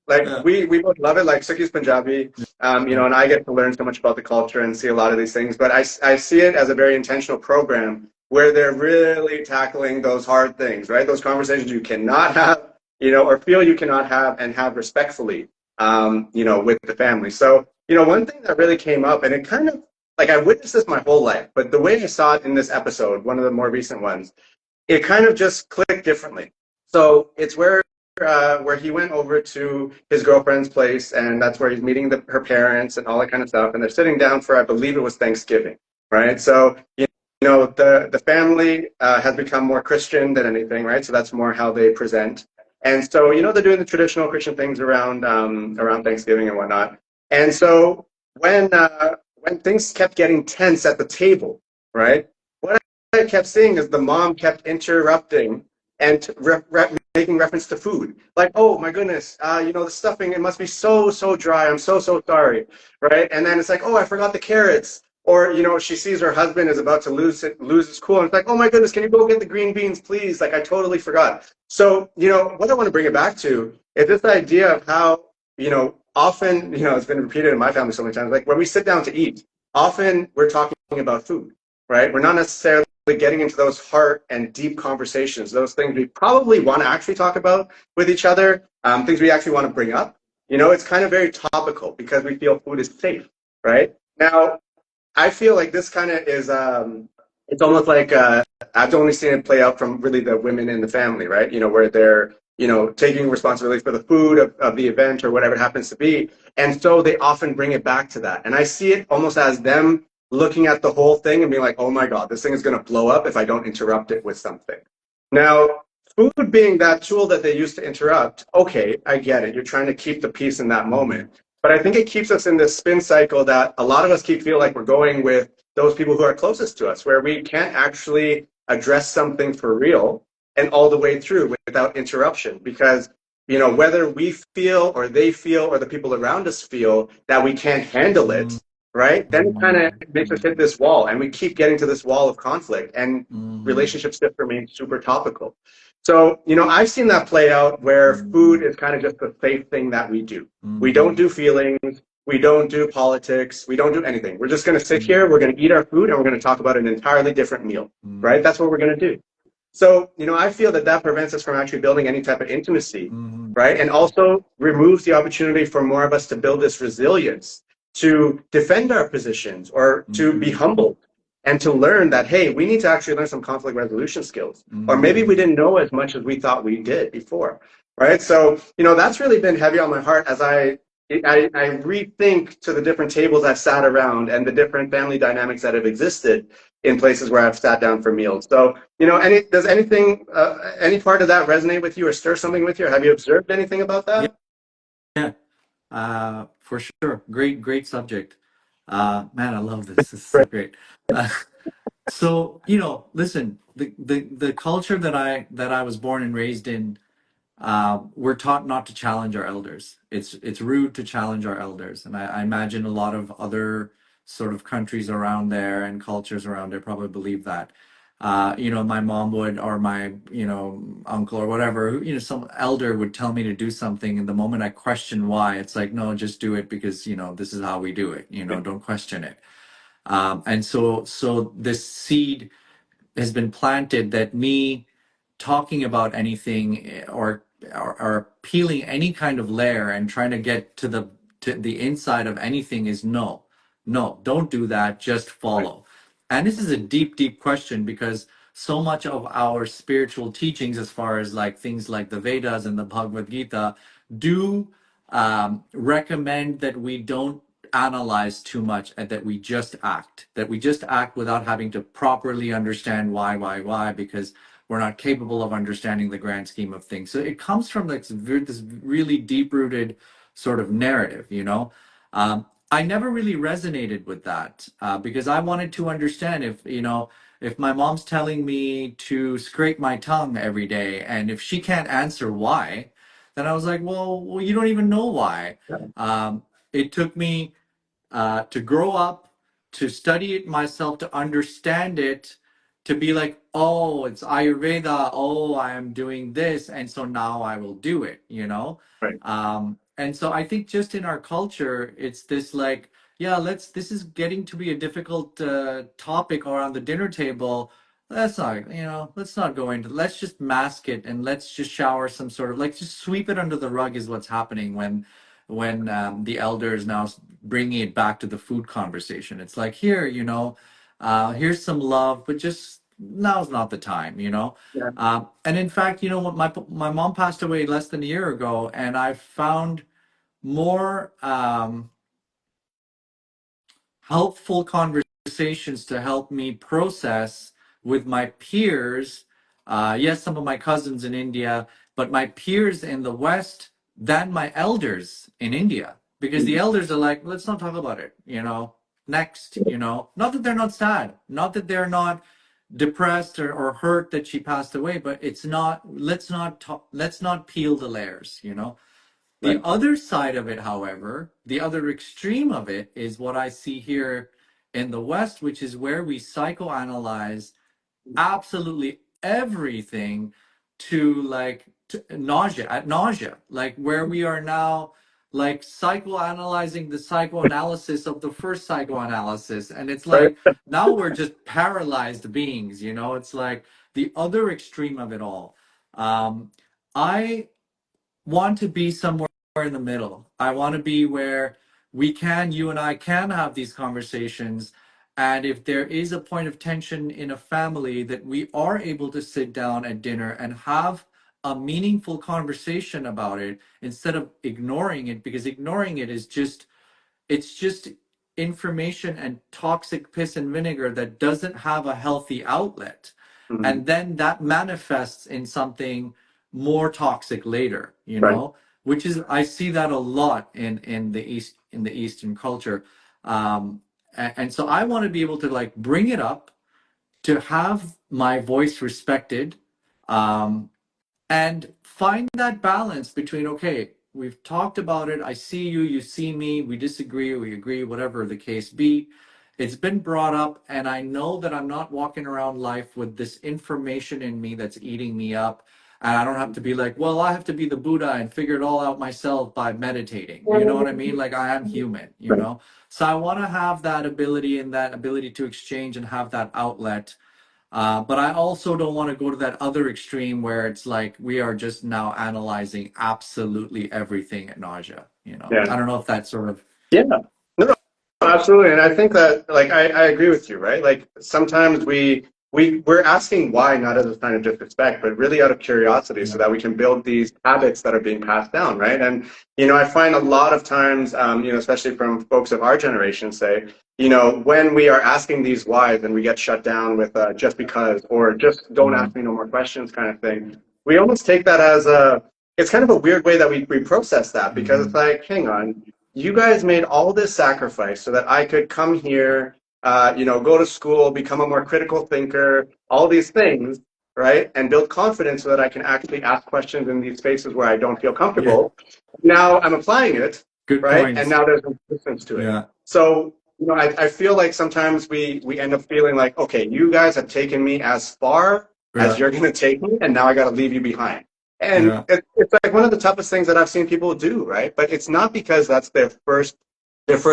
Like Yeah. we both love it. Like Suki's Punjabi, Yeah. and I get to learn so much about the culture and see a lot of these things. But I see it as a very intentional program where they're really tackling those hard things, right? Those conversations you cannot have, or feel you cannot have, and have respectfully, with the family. So, one thing that really came up, and it kind of like I witnessed this my whole life, but the way I saw it in this episode, one of the more recent ones, it kind of just clicked differently. So it's where he went over to his girlfriend's place, and that's where he's meeting her parents and all that kind of stuff. And they're sitting down for, I believe it was Thanksgiving, right? So the family has become more Christian than anything, right? So that's more how they present. And so they're doing the traditional Christian things around Thanksgiving and whatnot. And so when things kept getting tense at the table, right? What I kept seeing is the mom kept interrupting and making reference to food. Like, oh my goodness, the stuffing, it must be so dry. I'm so sorry, right? And then it's like, oh, I forgot the carrots. Or, she sees her husband is about to lose his cool. And it's like, oh my goodness, can you go get the green beans, please? Like, I totally forgot. So, what I want to bring it back to is this idea of how, often, it's been repeated in my family so many times, like when we sit down to eat, often we're talking about food, right? We're not necessarily getting into those heart and deep conversations, those things we probably want to actually talk about with each other, things we actually want to bring up. It's kind of very topical because we feel food is safe, right? Now, I feel like this kind of is, it's almost like I've only seen it play out from really the women in the family, right? Where they're, taking responsibility for the food of the event or whatever it happens to be. And so they often bring it back to that. And I see it almost as them looking at the whole thing and being like, oh my God, this thing is going to blow up if I don't interrupt it with something. Now, food being that tool that they use to interrupt, okay, I get it. You're trying to keep the peace in that moment. But I think it keeps us in this spin cycle that a lot of us feel like we're going with those people who are closest to us, where we can't actually address something for real and all the way through without interruption. Because you know, whether we feel or they feel or the people around us feel that we can't handle it, right? Then it kind of makes us hit this wall, and we keep getting to this wall of conflict, and relationships just remain super topical. So, you know, I've seen that play out where food is kind of just the safe thing that we do. We don't do feelings. We don't do politics. We don't do anything. We're just going to sit here. We're going to eat our food, and we're going to talk about an entirely different meal, right? That's what we're going to do. So, you know, I feel that that prevents us from actually building any type of intimacy, right? And also removes the opportunity for more of us to build this resilience, to defend our positions or to be humbled and to learn that, hey, we need to actually learn some conflict resolution skills. Or maybe we didn't know as much as we thought we did before, right? So, you know, that's really been heavy on my heart as I rethink to the different tables I've sat around and the different family dynamics that have existed in places where I've sat down for meals. So, you know, does anything, any part of that resonate with you or stir something with you? Or have you observed anything about that? Yeah, for sure. Great subject. Man, I love this. This is so great. Uh, so, you know, listen, the culture that I was born and raised in, we're taught not to challenge our elders. It's rude to challenge our elders, and I imagine a lot of other sort of countries around there and cultures around there probably believe that. You know, my mom would, or my, you know, uncle or whatever, you know, some elder would tell me to do something, and the moment I question why, it's like, no, just do it because, you know, this is how we do it. You know, don't question it. And so this seed has been planted that me talking about anything or peeling any kind of layer and trying to get to the inside of anything is no, don't do that, just follow. And this is a deep question because so much of our spiritual teachings, as far as like things like the Vedas and the Bhagavad Gita, do recommend that we don't analyze too much and that we just act without having to properly understand why, because we're not capable of understanding the grand scheme of things. So it comes from like this really deep rooted sort of narrative, you know. I never really resonated with that because I wanted to understand if, you know, if my mom's telling me to scrape my tongue every day and if she can't answer why, then I was like, well, you don't even know why. It took me to grow up, to study it myself, to understand it, to be like, oh, it's Ayurveda. Oh, I am doing this, and so now I will do it. You know, Right. and so I think just in our culture, it's this like, yeah, let's. This is getting to be a difficult topic around the dinner table. Let's not, you know, let's not go into. Let's just mask it and let's just shower some sort of like just sweep it under the rug is what's happening when the elders now bringing it back to the food conversation. It's like, here, you know, here's some love, but just now's not the time, you know. Yeah. And in fact, you know what, my mom passed away less than a year ago, and I found more helpful conversations to help me process with my peers. Yes, some of my cousins in India, but my peers in the West than my elders in India. Because the elders are like, let's not talk about it, you know, next, you know. Not that they're not sad, not that they're not depressed or hurt that she passed away, but it's not, let's not peel the layers, you know. The Right. other side of it, however, the other extreme of it is what I see here in the West, which is where we psychoanalyze absolutely everything to like at nausea, like where we are now like psychoanalyzing the psychoanalysis of the first psychoanalysis. And it's Right. like now we're just paralyzed beings, you know, it's like the other extreme of it all. I want to be somewhere in the middle. I want to be where you and I can have these conversations. And if there is a point of tension in a family, that we are able to sit down at dinner and have a meaningful conversation about it instead of ignoring it, because ignoring it is just, it's just information and toxic piss and vinegar that doesn't have a healthy outlet. Mhm. And then that manifests in something more toxic later, you Right. know, which is, I see that a lot in the Eastern culture. And so I want to be able to like bring it up, to have my voice respected, um, and find that balance between, okay, we've talked about it, I see you, you see me, we disagree, we agree, whatever the case be. It's been brought up, and I know that I'm not walking around life with this information in me that's eating me up. And I don't have to be like, well, I have to be the Buddha and figure it all out myself by meditating. You know what I mean? Like, I am human, you know? So I want to have that ability and that ability to exchange and have that outlet. But I also don't want to go to that other extreme where it's like we are just now analyzing absolutely everything at nausea. You know, Yeah. I don't know if that sort of. Yeah. No, absolutely. And I think that, like, I agree with you, right? Like, sometimes we're asking why, not as a sign of disrespect, but really out of curiosity so Yeah. that we can build these habits that are being passed down, right? And, I find a lot of times, especially from folks of our generation, say, when we are asking these whys and we get shut down with just because, or just don't ask me no more questions kind of thing, we almost take that as it's kind of a weird way that we process that, because it's like, hang on, you guys made all this sacrifice so that I could come here, go to school, become a more critical thinker, all these things, right? And build confidence so that I can actually ask questions in these spaces where I don't feel Yeah. comfortable. Now I'm applying it, Good right? And points. now there's resistance to it. Yeah. So, I feel like sometimes we end up feeling like, okay, you guys have taken me as far as Yeah. you're going to take me, and now I got to leave you behind. And Yeah. it's like one of the toughest things that I've seen people do, right? But it's not because that's their first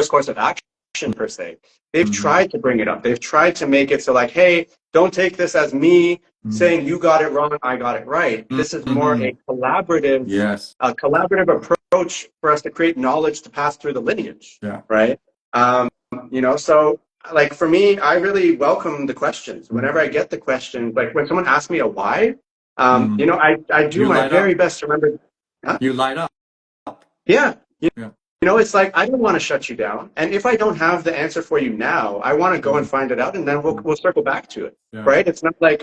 course of action per se. They've Mm-hmm. tried to bring it up. They've tried to make it so like, hey, don't take this as me saying you got it wrong, I got it right. This is more Mm-hmm. a collaborative, Yes. approach for us to create knowledge to pass through the lineage, Yeah. right? So like for me, I really welcome the questions. Whenever I get the questions, like when someone asks me a why, Mm-hmm. I do You my light very up. best to remember. Huh? You light up. Yeah. Yeah. It's like I don't want to shut you down. And if I don't have the answer for you now, I want to go and find it out, and then we'll circle back to it. Yeah. Right? It's not like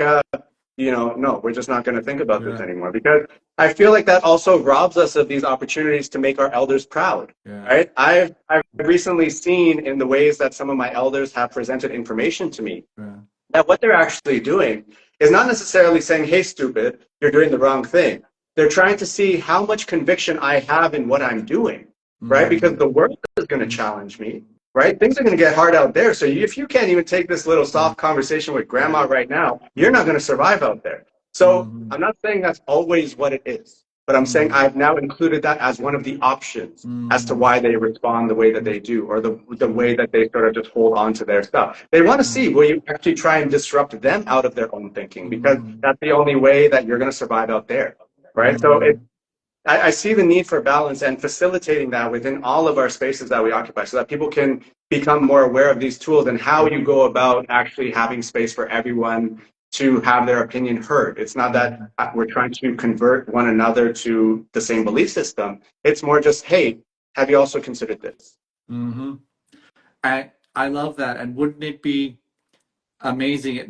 no, we're just not going to think about this Yeah. anymore, because I feel like that also robs us of these opportunities to make our elders proud. Yeah. Right? I've recently seen in the ways that some of my elders have presented information to me Yeah. that what they're actually doing is not necessarily saying, hey, stupid, you're doing the wrong thing. They're trying to see how much conviction I have in what I'm doing, right? Because the world is going to challenge me, right? Things are going to get hard out there. So if you can't even take this little soft conversation with grandma right now, you're not going to survive out there. So Mm-hmm. I'm not saying that's always what it is, but I'm saying I've now included that as one of the options as to Mm-hmm. why they respond the way that they do, or the way that they sort of just hold on to their stuff. They want to see, will you actually try and disrupt them out of their own thinking? Because Mm-hmm. that's the only way that you're going to survive out there, right? So Mm-hmm. I see the need for balance and facilitating that within all of our spaces that we occupy, so that people can become more aware of these tools and how you go about actually having space for everyone to have their opinion heard. It's not that we're trying to convert one another to the same belief system. It's more just, hey, have you also considered this? Mm-hmm. I love that. And wouldn't it be amazing, at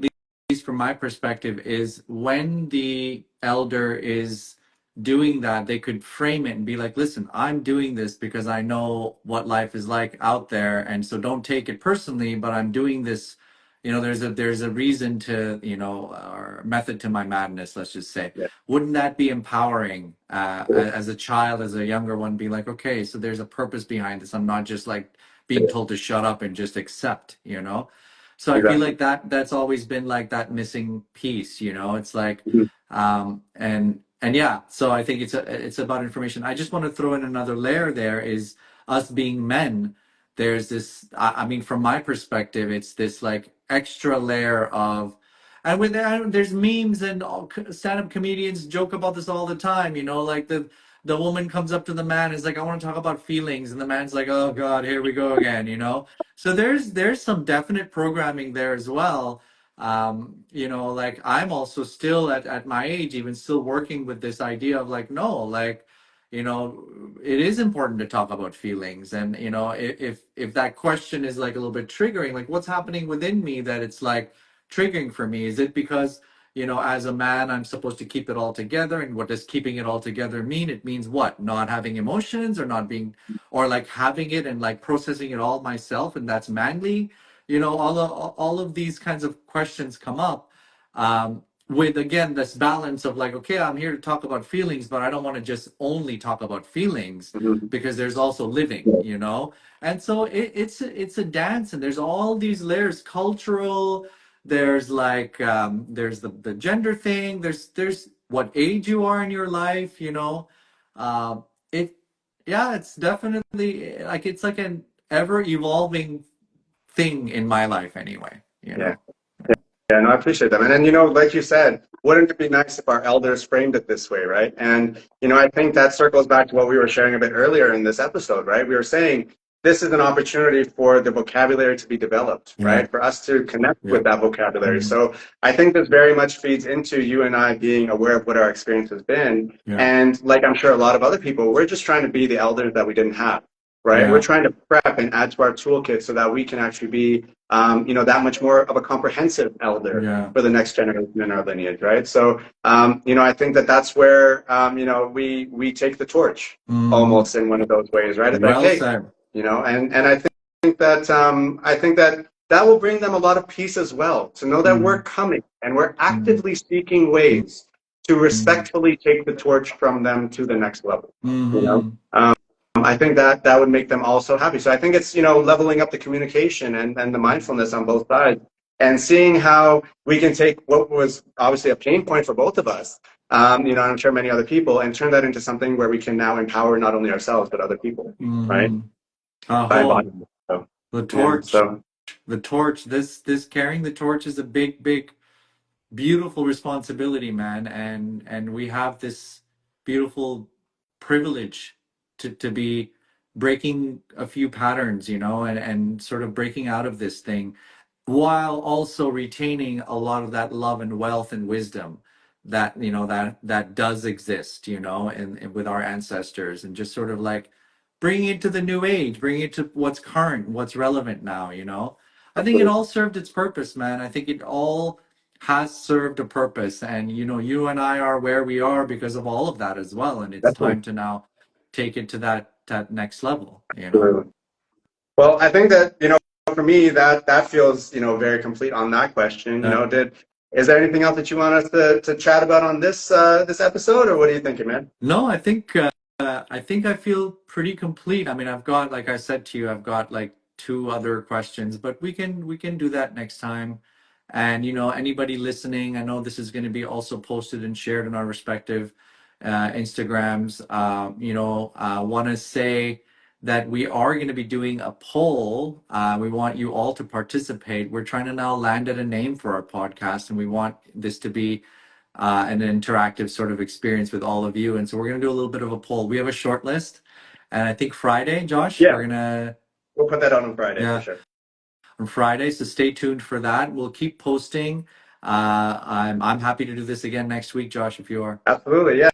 least from my perspective, is when the elder is doing that, they could frame it and be like, listen, I'm doing this because I know what life is like out there. And so don't take it personally, but I'm doing this. There's a reason to, or method to my madness, let's just say. Yeah. Wouldn't that be empowering as a child, as a younger one, be like, okay, so there's a purpose behind this. I'm not just like being told to shut up and just accept. So I feel Exactly. like that's always been like that missing piece. It's like, Mhm. and yeah, so I think it's about information. I just want to throw in another layer there is us being men. There's this, I mean, from my perspective, it's this like extra layer of, and there's memes and stand-up comedians joke about this all the time, like the woman comes up to the man and is like, I want to talk about feelings, and the man's like, oh God, here we go again. So there's some definite programming there as well. Like I'm also still at my age, even still working with this idea of like, no, like, it is important to talk about feelings. And, if that question is like a little bit triggering, like what's happening within me that it's like triggering for me? Is it because, as a man, I'm supposed to keep it all together? And what does keeping it all together mean? It means what? Not having emotions, or not being, or like having it and like processing it all myself, and that's manly. All of these kinds of questions come up. with again this balance of like, okay, I'm here to talk about feelings, but I don't want to just only talk about feelings, Mhm. because there's also living, you know. And so it's a dance, and there's all these layers, cultural, there's like there's the gender thing, there's what age you are in your life, you know. It Yeah, it's definitely like it's like an ever evolving thing in my life anyway, you Yeah. know. Yeah, no, I appreciate that, man. And you know, like you said, wouldn't it be nice if our elders framed it this way, right? And you know, I think that circles back to what we were sharing a bit earlier in this episode, right? We were saying this is an opportunity for the vocabulary to be developed, Yeah, right? For us to connect yeah. with that vocabulary. Mhm. So I think this very much feeds into you and I being aware of what our experience has been. Yeah, And like I'm sure a lot of other people, we're just trying to be the elders that we didn't have, right? We're yeah, trying to prep and add to our toolkit so that we can actually be you know, that much more of a comprehensive elder yeah. for the next generation in our lineage, right? So, you know, I think that that's where, you know, we take the torch Hmm. almost in one of those ways, right? It's like, Well hey, said. you know, and think that I think that that will bring them a lot of peace as well to know that we're Hmm. coming and we're Hmm. actively seeking ways to Hmm. respectfully take the torch from them to the next level. You know, Hmm. I think that that would make them also happy. So I think it's, you know, leveling up the communication and the mindfulness on both sides and seeing how we can take what was obviously a pain point for both of us, you know, I'm sure many other people, and turn that into something where we can now empower not only ourselves, but other people, right? Hmm. By Oh, embodying it. So, the yeah. torch. So, The torch. This carrying the torch is a big, big, beautiful responsibility, man. And we have this beautiful privilege to be breaking a few patterns, you know, and sort of breaking out of this thing, while also retaining a lot of that love and wealth and wisdom that, you know, that does exist, you know, and with our ancestors, and just sort of like bringing it to the new age, bringing it to what's current, what's relevant now, you know. I think it absolutely. all served its purpose, man. I think it all has served a purpose, and you know, you and I are where we are because of all of that as well, and it's Definitely. time to now take it to that next level, you know. Absolutely. Well, I think that, you know, for me, that that feels, you know, very complete on that question. You Yeah. know, is there anything else that you want us to chat about on this this episode, or what are you thinking, man? No, I think I feel pretty complete. I mean, I've got, like I said to you, I've got like two other questions, but we can do that next time. And you know, anybody listening, I know this is going to be also posted and shared on our respective Instagrams. You know, want to say that we are going to be doing a poll. We want you all to participate. We're trying to now land at a name for our podcast, and we want this to be an interactive sort of experience with all of you. And so we're going to do a little bit of a poll. We have a short list, and I think Friday, Josh, Yeah, we're gonna, we'll put that on Friday for yeah, sure. on Friday. So stay tuned for that. We'll keep posting. I'm happy to do this again next week, Josh, if you are. Absolutely, yeah.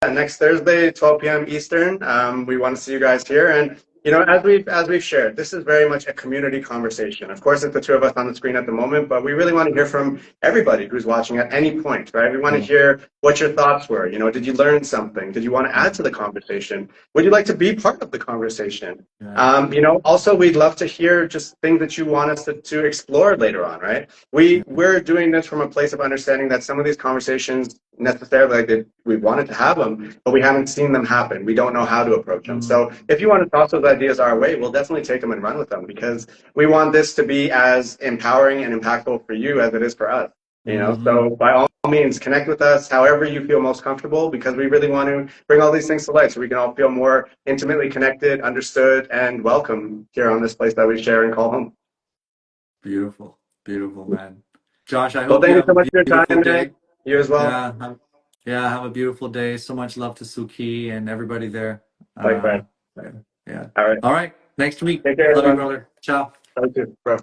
Next Thursday, 12 p.m. Eastern. We want to see you guys here. And you know, as we've shared, this is very much a community conversation. Of course, it's the two of us on the screen at the moment, but we really want to hear from everybody who's watching at any point, right? We want to Yeah, hear what your thoughts were. You know, did you learn something? Did you want to yeah, add to the conversation? Would you like to be part of the conversation? yeah, You know, also we'd love to hear just things that you want us to explore later on, right? yeah. We're doing this from a place of understanding that some of these conversations necessarily like we wanted to have them, but we haven't seen them happen. We don't know how to approach them. Mm, So if you want to toss those ideas our way, we'll definitely take them and run with them because we want this to be as empowering and impactful for you as it is for us. You know, mm-hmm. so by all means, connect with us however you feel most comfortable because we really want to bring all these things to light so we can all feel more intimately connected, understood, and welcome here on this place that we share and call home. Beautiful, beautiful, man. Josh, I Well, hope you thank you have so a much for your beautiful time, man. day. You as well. Yeah, yeah, have a beautiful day. So much love to Suki and everybody there. Bye, friend. Yeah. All right. All right. Next week. Take care, Love you, everyone. brother. Ciao. Thank you, bro.